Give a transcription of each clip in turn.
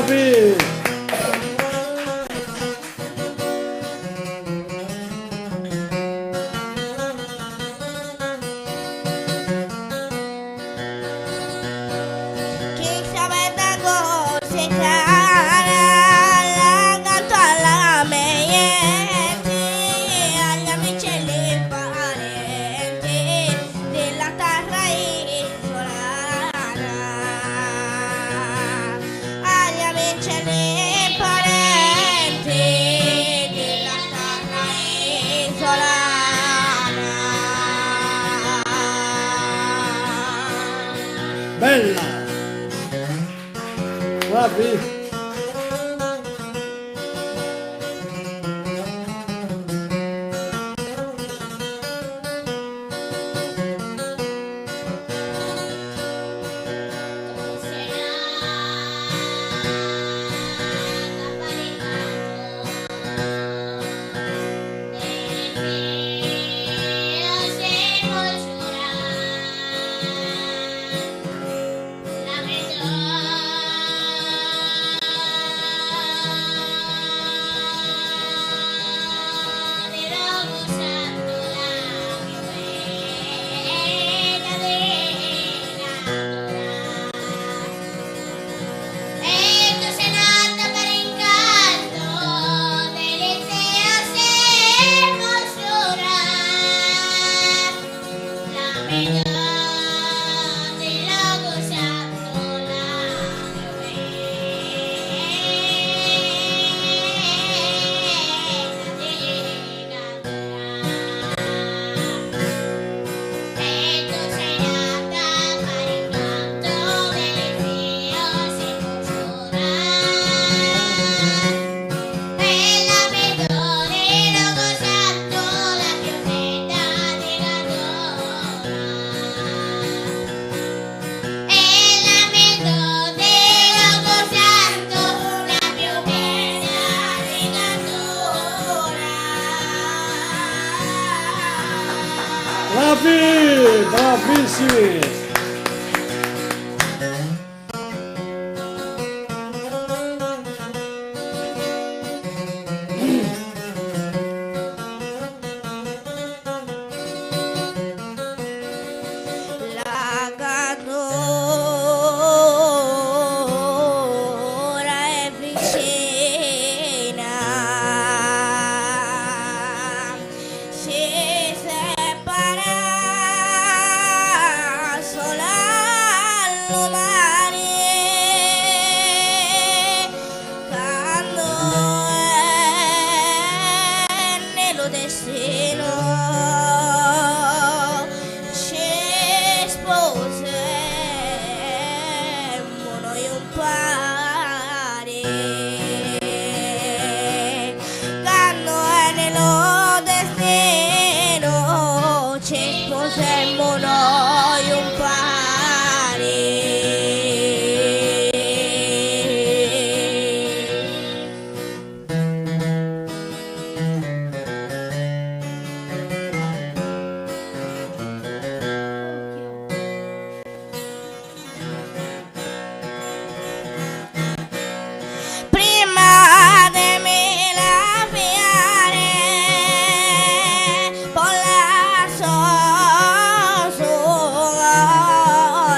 Bravi! Chi sapete cosicare la canto alla meieti, agli amici e agli parenti della terra isolana. Agli amici e agli parenti della terra isolana. Bella! Bravi! Bravi! Bravissimi! La gadora è vicina, si separa sola all'umani, quando è nello destino. Ci sposemmo noi un pari, quando è nello destino, ci sposemmo noi un pari. Prima de me la fiare, por la sua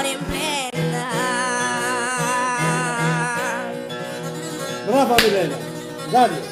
in plena. Brava Milena! Dario!